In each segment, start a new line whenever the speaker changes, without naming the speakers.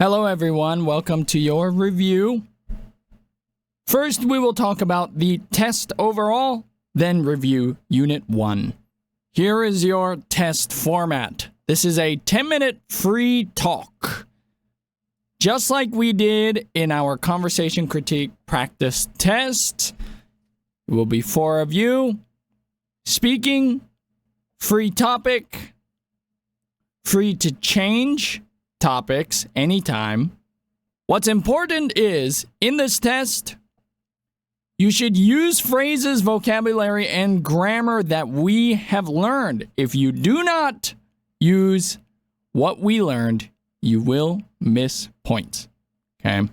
Hello, everyone. Welcome to your review. First, we will talk about the test overall, then review Unit 1. Here is your test format. This is a 10-minute free talk. Just like we did in our conversation critique practice test, it will be 4 of you speaking, free topic, free to change topics anytime. What's important is, in this test, you should use phrases, vocabulary, and grammar that we have learned. If you do not use what we learned, you will miss points. Okay?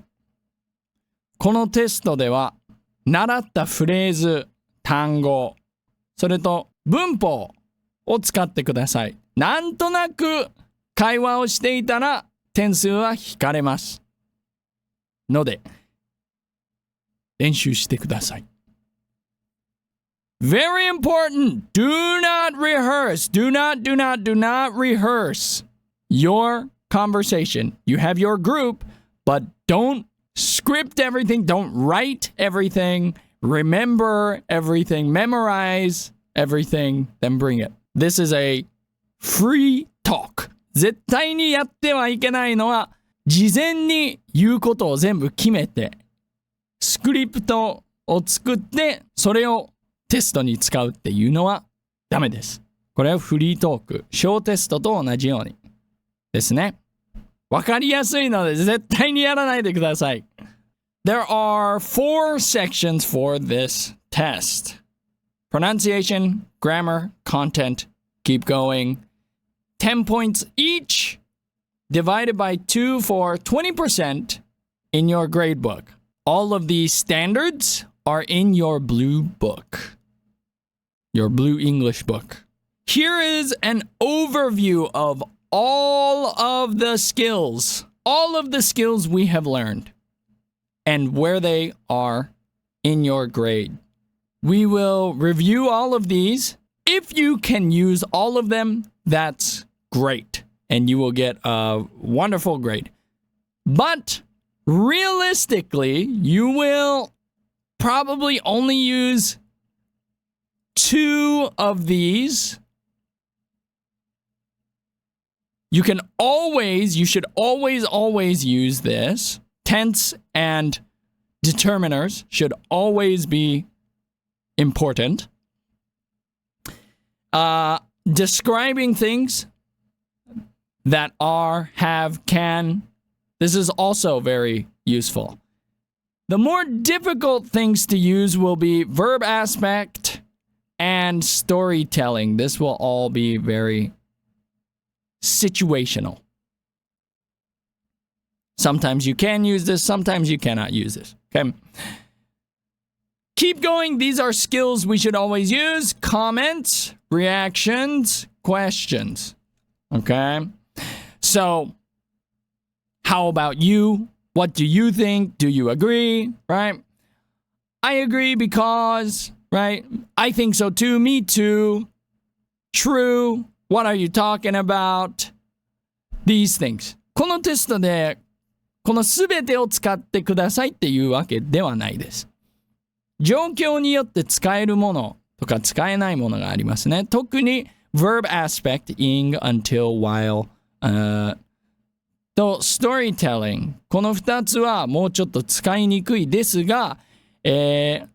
このテストでは、習ったフレーズ、単語、それと文法を使ってください。なんとなく会話をしていたら点数は引かれます。ので、練習してください。Very important. Do not rehearse. Do not rehearse your conversation. You have your group, but don't script everything. Don't write everything. Remember everything. Memorize everything. Then bring it. This is a free talk. 絶対にやってはいけないのは、事前に言うことを全部決めて、スクリプトを作って、それをテストに使うっていうのはダメです。これはフリートーク、小テストと同じようにですね。わかりやすいので絶対にやらないでください。There are 4 sections for this test. Pronunciation, grammar, content, keep going. 10 points each, divided by 2 for 20% in your grade book. All of these standards are in your blue book, your blue English book. Here is an overview of all of the skills we have learned and where they are in your grade. We will review all of these. If you can use all of them, that's great, and you will get a wonderful grade. But realistically, you will probably only use 2 of these. You should always use this. Tense and determiners should always be important. Describing things that are, have, can. This is also very useful. The more difficult things to use will be verb aspect and storytelling. This will all be very situational. Sometimes you can use this, sometimes you cannot use this. Okay. Keep going. These are skills we should always use. Comments, reactions, questions. Okay. So, how about you? What do you think? Do you agree? Right? I agree because, right? I think so too. Me too. True. What are you talking about? These things. このテストで、このすべてを使ってくださいっていうわけではないです。状況によって使えるものとか使えないものがありますね。特に verb aspect, ing, until, while, と storytelling。この2つはもうちょっと使いにくいですが、determiners,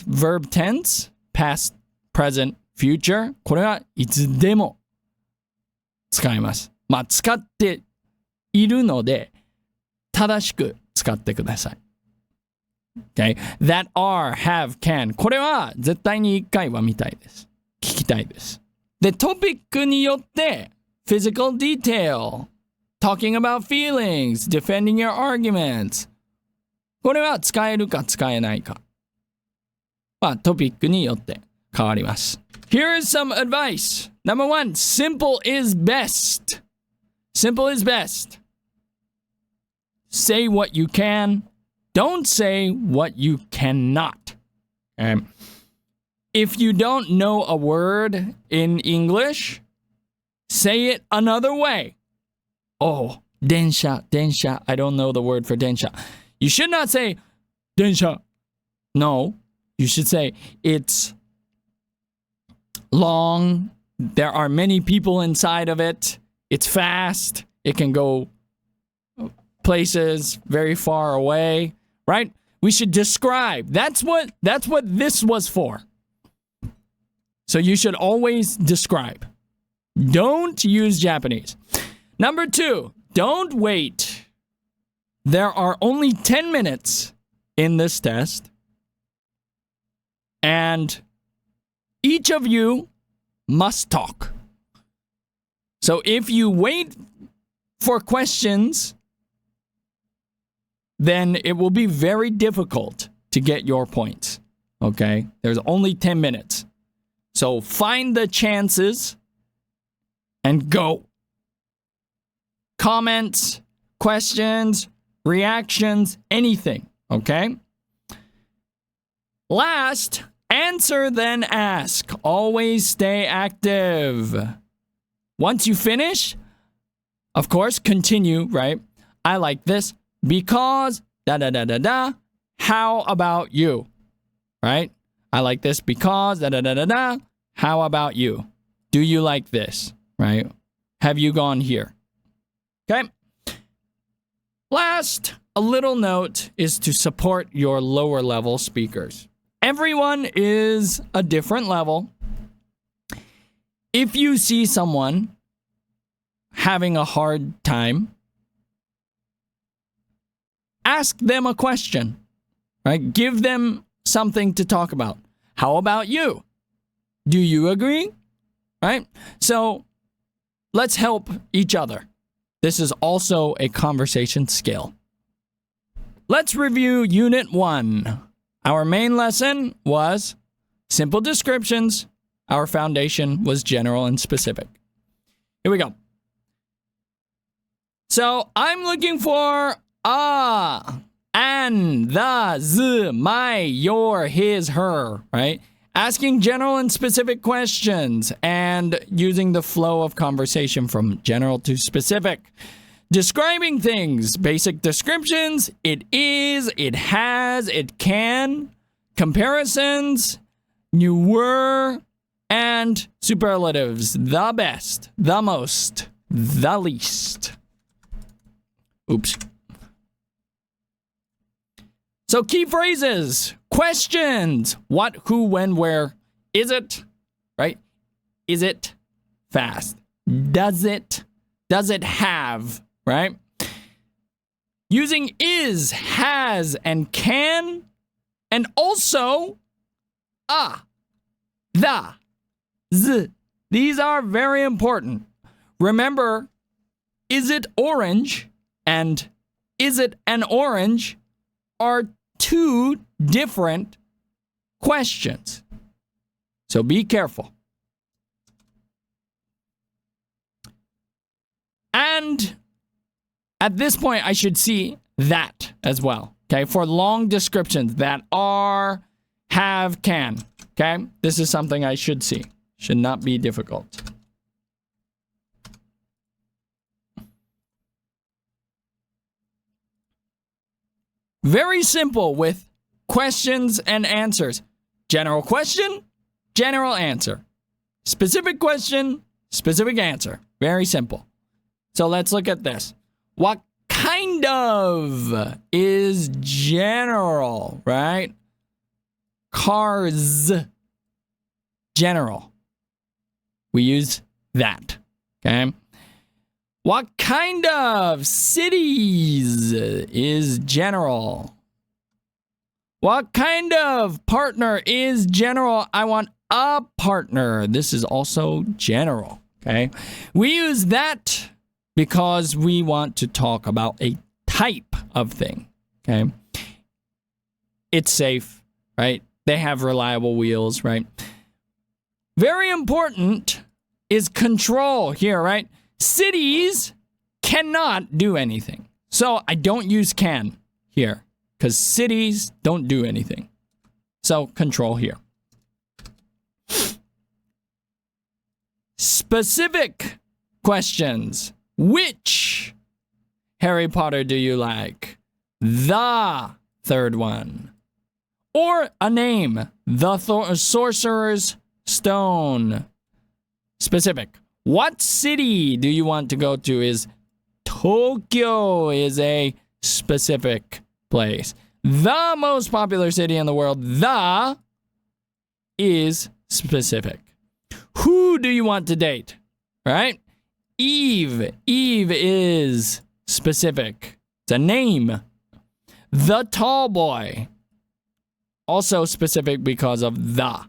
verb tense, past, present, future。これはいつでも使えます。まあ使っているので正しく使ってください。Okay? That are, have, can これは絶対に1回は見たいです。聞きたいです。で、トピックによって physical detail, talking about feelings, defending your arguments これは使えるか使えないか。まあトピックによって変わります。Here is some advice. Number 1, simple is best. Simple is best. Say what you can. Don't say what you cannot. If you don't know a word in English, say it another way. Oh, densha, densha. I don't know the word for densha. You should not say densha. No, you should say it's long. There are many people inside of it. It's fast. It can go places very far away, right? We should describe. That's what this was for. So you should always describe. Don't use Japanese. Number 2, don't wait. There are only 10 minutes in this test. And each of you must talk. So if you wait for questions, then it will be very difficult to get your points. Okay? There's only 10 minutes. So find the chances and go. Comments, questions, reactions, anything. Okay? Last, answer then ask. Always stay active. Once you finish, of course, continue, right? I like this because da-da-da-da-da. How about you? Right? I like this because da-da-da-da-da. How about you? Do you like this? Right? Have you gone here? Okay? Last, a little note is to support your lower level speakers. Everyone is a different level. If you see someone having a hard time, ask them a question, right? Give them something to talk about. How about you? Do you agree? Right? So let's help each other. This is also a conversation skill. Let's review Unit 1. Our main lesson was simple descriptions. Our foundation was general and specific. Here we go. So I'm looking for an, the, z, my, your, his, her, right? Asking general and specific questions and using the flow of conversation from general to specific. Describing things, basic descriptions, it is, it has, it can, comparisons, you were, and superlatives, the best, the most, the least. Oops. So key phrases, questions, what, who, when, where, is it, right? Is it fast? Does it have, right? Using is, has, and can, and also the, z. These are very important. Remember, is it orange and is it an orange are two different questions. So be careful. And at this point, I should see that as well. Okay, for long descriptions that are, have, can. Okay, this is something I should see. Should not be difficult. Very simple with questions and answers. General question, general answer. Specific question, specific answer. Very simple. So let's look at this. What kind of is general, right? Cars, general. We use that, okay? What kind of cities is general? What kind of partner is general? I want a partner. This is also general, okay? We use that because we want to talk about a type of thing, okay? It's safe, right? They have reliable wheels, right? Very important is control here, right? Cities cannot do anything. So I don't use can here because cities don't do anything. So control here. Specific questions. Which Harry Potter do you like? The third one. Or a name. The Sorcerer's Stone. Specific. What city do you want to go to? Is Tokyo is a specific place. The most popular city in the world. The is specific. Who do you want to date? Right? Eve. Eve is specific. It's a name. The tall boy. Also specific because of the.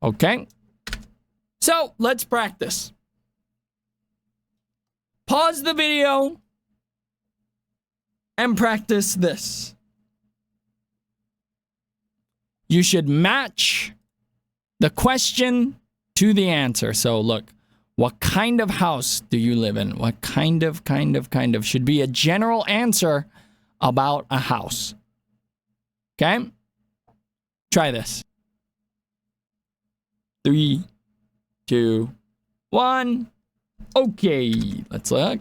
Okay? So, let's practice. Pause the video and practice this. You should match the question to the answer. So, look. What kind of house do you live in? What kind of should be a general answer about a house. Okay? Try this. 3, 2, 1. Okay, let's look.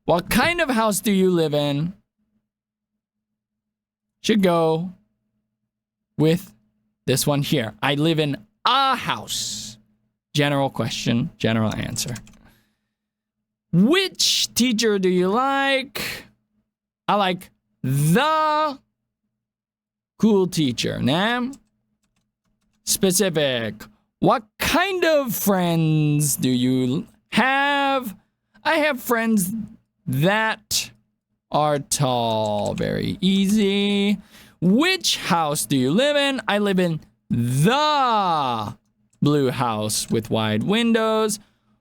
What kind of house do you live in? Should go with this one here. I live in a house. General question, general answer. Which teacher do you like? I like the cool teacher. Nah? Specific. What kind of friends do you have? I have friends that are tall. Very easy. Which house do you live in? I live in the blue house with wide windows.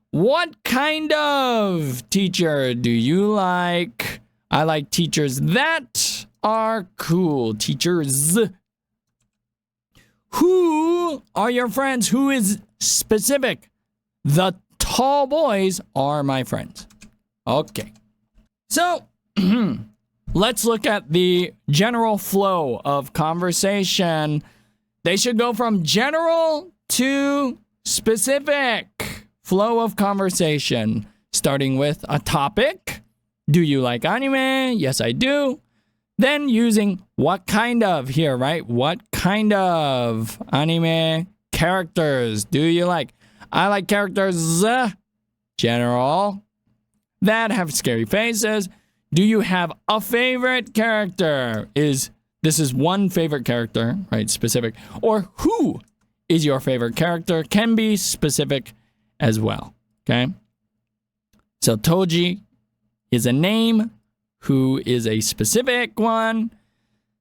What kind of teacher do you like? I like teachers that are cool. Teachers. Who are your friends? Who is specific? The tall boys are my friends. Okay. So, let's look at the general flow of conversation. They should go from general to specific flow of conversation, starting with a topic. Do you like anime? Yes, I do. Then using what kind of here, right? What kind of anime characters do you like? I like characters, general, that have scary faces. Do you have a favorite character? This is one favorite character, right? Specific. Or who is your favorite character? Can be specific as well. Okay? So Toji is a name. Who is a specific one.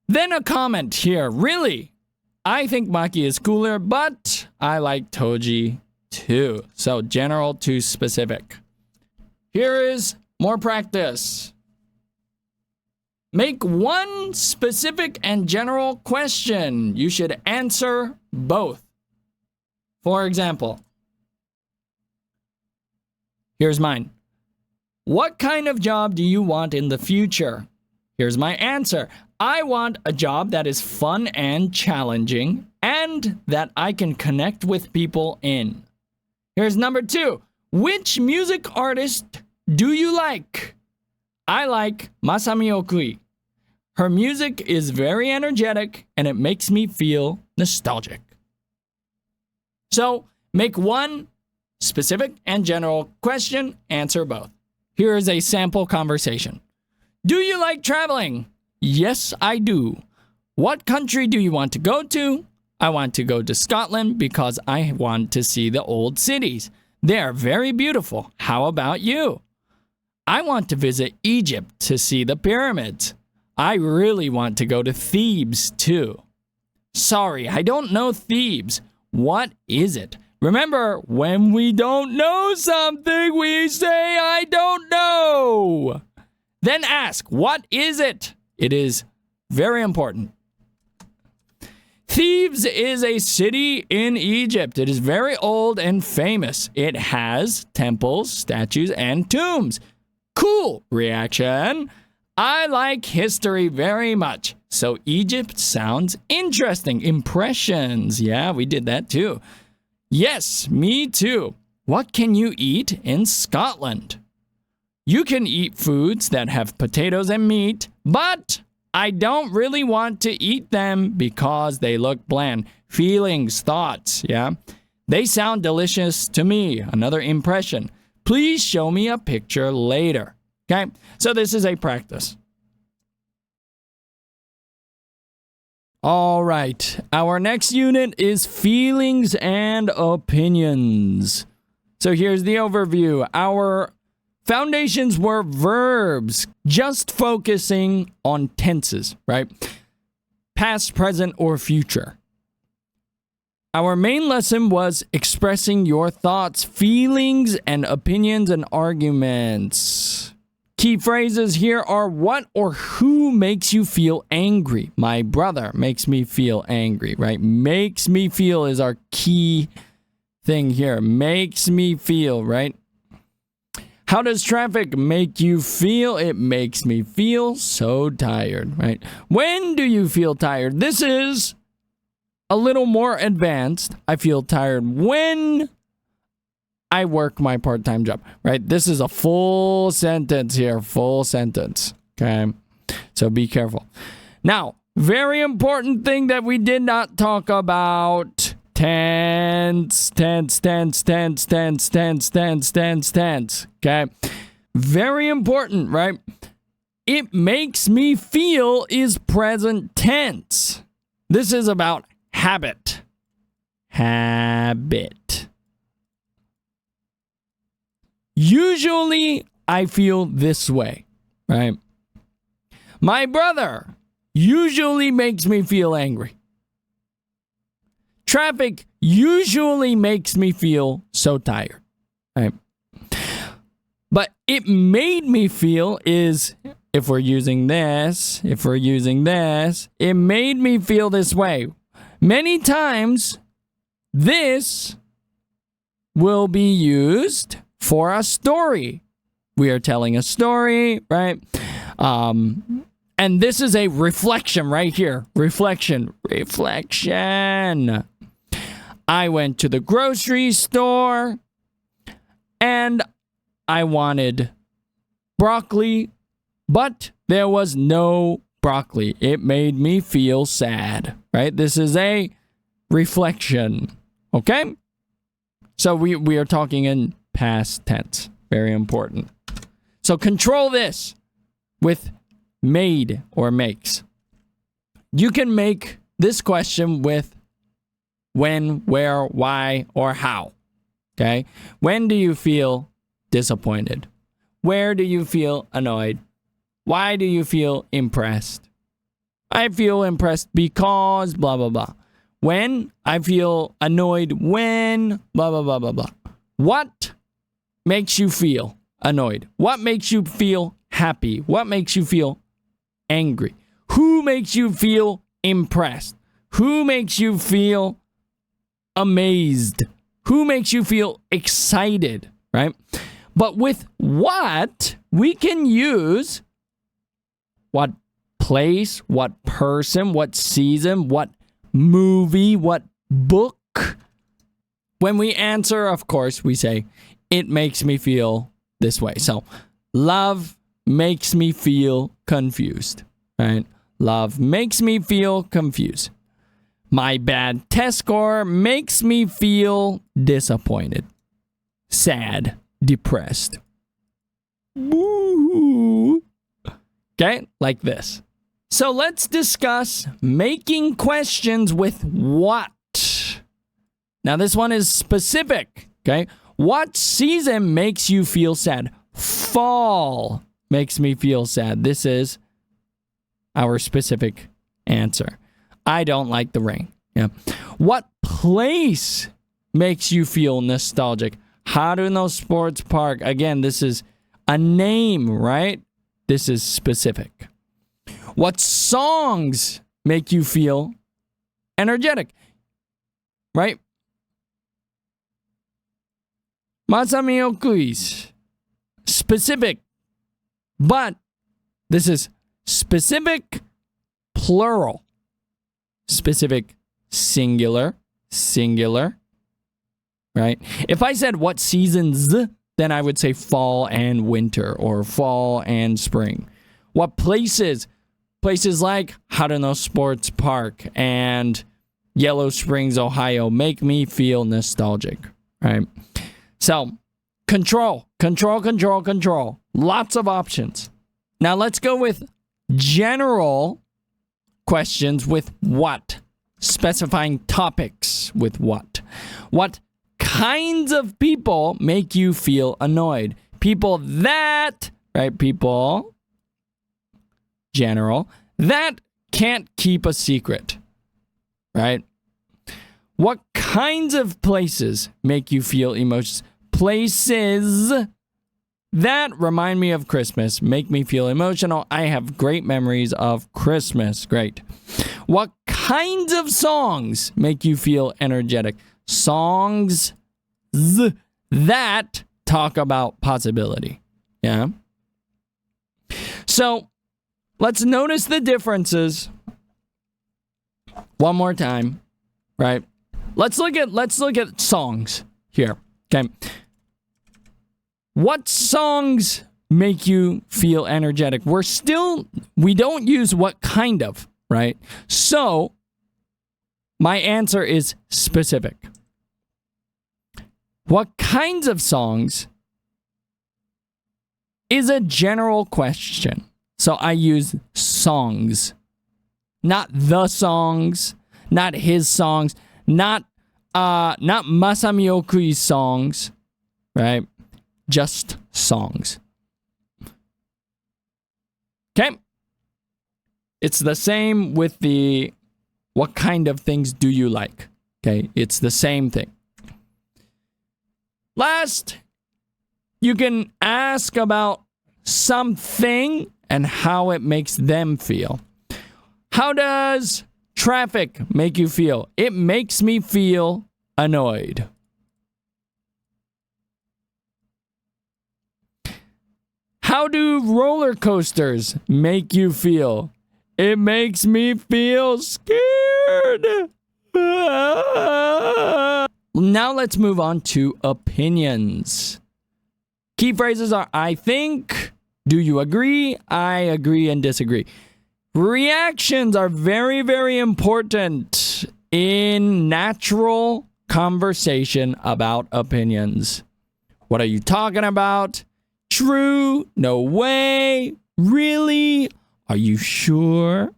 Then a comment here. Really? I think Maki is cooler, but I like Toji too. So general to specific. Here is more practice. Make one specific and general question. You should answer both. For example, here's mine. What kind of job do you want in the future? Here's my answer. I want a job that is fun and challenging and that I can connect with people in. Here's number 2. Which music artist do you like? I like Masami Okui. Her music is very energetic and it makes me feel nostalgic. So, make one specific and general question, answer both. Here is a sample conversation. Do you like traveling? Yes, I do. What country do you want to go to? I want to go to Scotland because I want to see the old cities. They are very beautiful. How about you? I want to visit Egypt to see the pyramids. I really want to go to Thebes too. Sorry, I don't know Thebes. What is it? Remember, when we don't know something, we say, I don't know. Then ask, what is it? It is very important. Thebes is a city in Egypt. It is very old and famous. It has temples, statues, and tombs. Cool reaction. I like history very much. So Egypt sounds interesting. Impressions. Yeah, we did that too. Yes, me too. What can you eat in Scotland? You can eat foods that have potatoes and meat, but I don't really want to eat them because they look bland. Feelings, thoughts, yeah? They sound delicious to me. Another impression. Please show me a picture later. Okay? So this is a practice. All right. Our next unit is feelings and opinions. So here's the overview. Our foundations were verbs, just focusing on tenses, right? Past, present, or future. Our main lesson was expressing your thoughts, feelings, and opinions and arguments. Key phrases here are what or who makes you feel angry. My brother makes me feel angry, right? Makes me feel is our key thing here. Makes me feel, right? How does traffic make you feel? It makes me feel so tired, right? When do you feel tired? This is a little more advanced. I feel tired when I work my part-time job, right? This is a full sentence here, full sentence, okay? So be careful. Now, very important thing that we did not talk about, tense, okay? Very important, right? It makes me feel is present tense. This is about habit. Habit. Usually, I feel this way, right? My brother usually makes me feel angry. Traffic usually makes me feel so tired, right? But it made me feel is, if we're using this, it made me feel this way. Many times, this will be used for a story. We are telling a story, right? And this is a reflection right here. Reflection. I went to the grocery store and I wanted broccoli, but there was no broccoli. It made me feel sad, right? This is a reflection, okay? So we are talking in past tense. Very important. So control this with made or makes. You can make this question with when, where, why, or how. Okay? When do you feel disappointed? Where do you feel annoyed? Why do you feel impressed? I feel impressed because blah, blah, blah. When I feel annoyed when blah, blah, blah, blah, blah. What makes you feel annoyed? What makes you feel happy? What makes you feel angry? Who makes you feel impressed? Who makes you feel amazed? Who makes you feel excited, right? But with what, we can use what place, what person, what season, what movie, what book. When we answer, of course, we say, it makes me feel this way. So, love makes me feel confused, right? Love makes me feel confused. My bad test score makes me feel disappointed, sad, depressed. Woo. Okay, like this. So let's discuss making questions with what. Now this one is specific, okay? What season makes you feel sad? Fall makes me feel sad. This is our specific answer. I don't like the rain. Yeah. What place makes you feel nostalgic? Haruno Sports Park. Again, this is a name, right? This is specific. What songs make you feel energetic? Right? Masami Okui's specific, but this is specific plural. Specific singular, right? If I said what seasons then I would say fall and winter or fall and spring. What places? Places like Haruno Sports Park and Yellow Springs, Ohio make me feel nostalgic, right? So, control. Lots of options. Now let's go with general questions with what? Specifying topics with what? What kinds of people make you feel annoyed? People that, right? People, general, that can't keep a secret, right? What kinds of places make you feel emotions? Places that remind me of Christmas, make me feel emotional. I have great memories of Christmas. Great. What kinds of songs make you feel energetic? Songs that talk about possibility. Yeah. So let's notice the differences one more time, right? Let's look at songs here. Okay. What songs make you feel energetic? We don't use what kind of, right? So my answer is specific. What kinds of songs is a general question. So I use songs, not the songs, not his songs, not Masami Okui's songs, right? Just songs. Okay? It's the same with the what kind of things do you like? Okay? It's the same thing. Last, you can ask about something and how it makes them feel. How does traffic make you feel? It makes me feel annoyed. How do roller coasters make you feel? It makes me feel scared. Now let's move on to opinions. Key phrases are I think, do you agree, I agree and disagree. Reactions are very, very important in natural conversation about opinions. What are you talking about? True, no way, really, are you sure?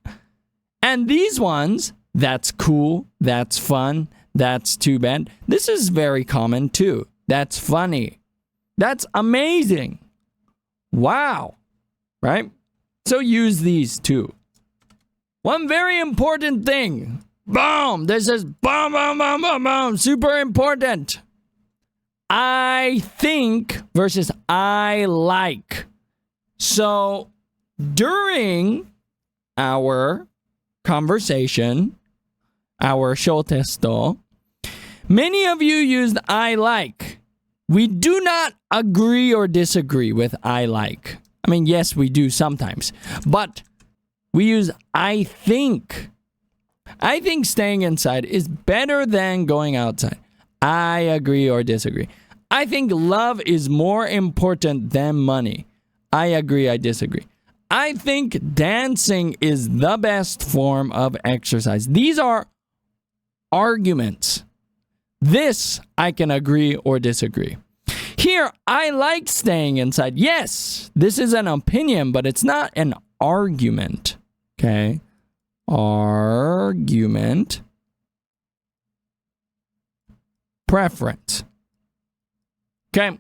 And these ones, that's cool, that's fun, that's too bad. This is very common too. That's funny. That's amazing. Wow. Right? So use these too. One very important thing. Boom. This is boom, boom, boom, boom, boom. Super important. I think versus I like. So during our conversation, our shotesto, many of you used I like. We do not agree or disagree with I like. I mean, yes, we do sometimes, but we use I think. I think staying inside is better than going outside. I agree or disagree. I think love is more important than money. I agree, I disagree. I think dancing is the best form of exercise. These are arguments. This I can agree or disagree. Here, I like staying inside. Yes, this is an opinion, but it's not an argument. Okay? Argument. Preference. Okay?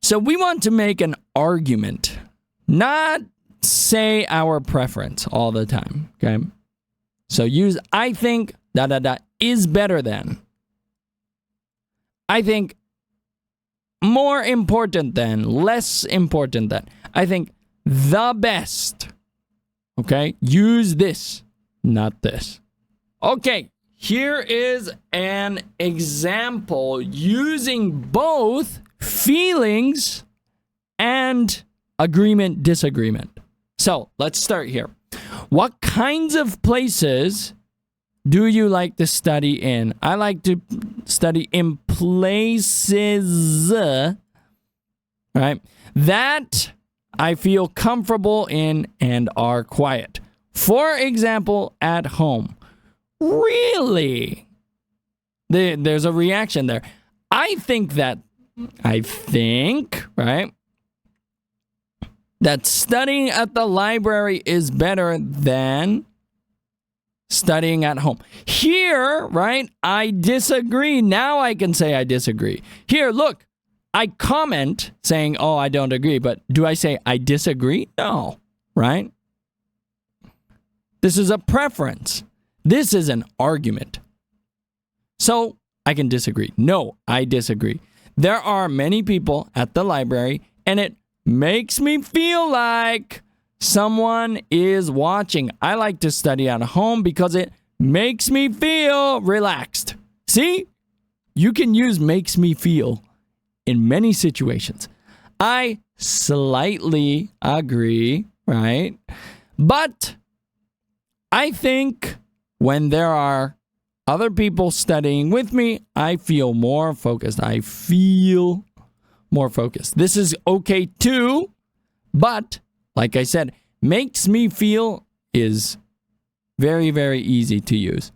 So we want to make an argument, not say our preference all the time. Okay? So use I think is better than. I think more important than, less important than. I think the best. Okay? Use this, not this. Okay, here is an example using both feelings and agreement, disagreement. So let's start here. What kinds of places do you like to study in? I like to study in places, right, that I feel comfortable in and are quiet. For example, at home. Really? There's a reaction there. I think, right, that studying at the library is better than studying at home. Here, right, I disagree. Now I can say I disagree. Here, look, I comment saying, oh, I don't agree, but do I say I disagree? No, right? This is a preference. This is an argument. So I can disagree. No, I disagree. There are many people at the library, and it makes me feel like someone is watching. I like to study at home because it makes me feel relaxed. See? You can use makes me feel in many situations. I slightly agree, right? But I think when there are other people studying with me, I feel more focused. I feel more focused. This is okay too, but like I said, makes me feel is very, very easy to use.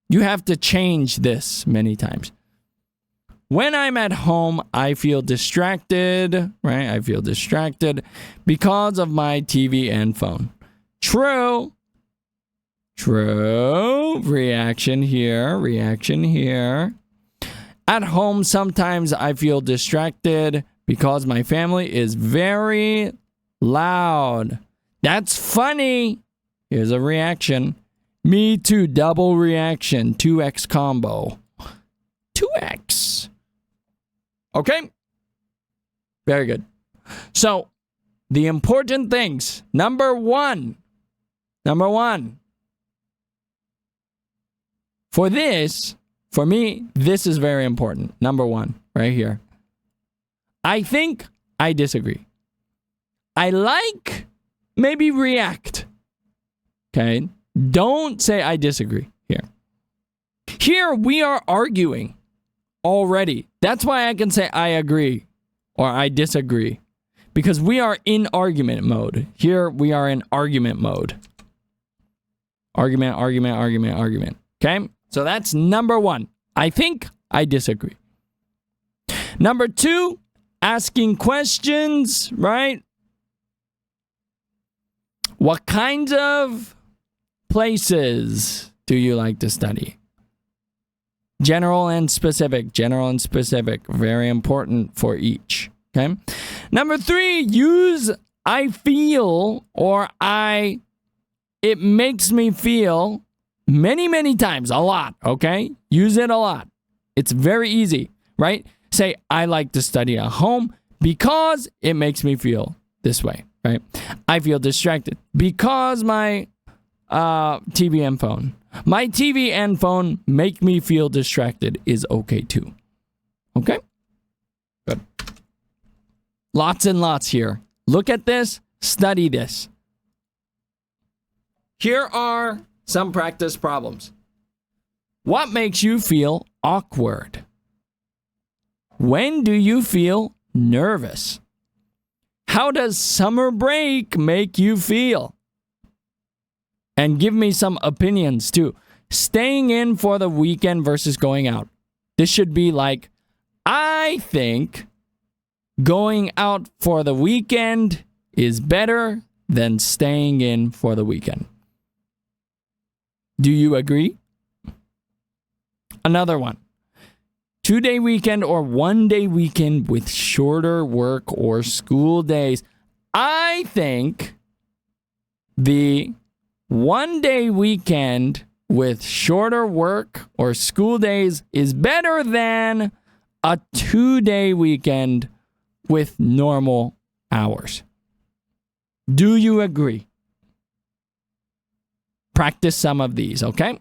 You have to change this many times. When I'm at home, I feel distracted, right? I feel distracted because of my TV and phone. True. Reaction here. At home, sometimes I feel distracted because my family is very loud. That's funny. Here's a reaction. Me too, double reaction. 2x combo. 2x. Okay? Very good. So, the important things. Number one. For me, this is very important. Number one, right here. I think I disagree. I like, maybe react. Okay? Don't say I disagree here. Here we are arguing already. That's why I can say I agree or I disagree. Because we are in argument mode. Here we are in argument mode. Argument. Okay? So that's number one. I think I disagree. Number two, asking questions, right? What kinds of places do you like to study? General and specific, very important for each, okay? Number three, use I feel or it makes me feel many times, a lot, okay? Use it a lot. It's very easy, right? Say, I like to study at home because it makes me feel this way, right? I feel distracted because my TV and phone. My TV and phone make me feel distracted is okay too. Okay? Good. Lots and lots here. Look at this. Study this. Here are some practice problems. What makes you feel awkward? When do you feel nervous? How does summer break make you feel? And give me some opinions too. Staying in for the weekend versus going out. This should be like, I think going out for the weekend is better than staying in for the weekend. Do you agree? Another one. 2-day weekend or 1-day weekend with shorter work or school days. I think the 1-day weekend with shorter work or school days is better than a 2-day weekend with normal hours. Do you agree? Practice some of these, okay?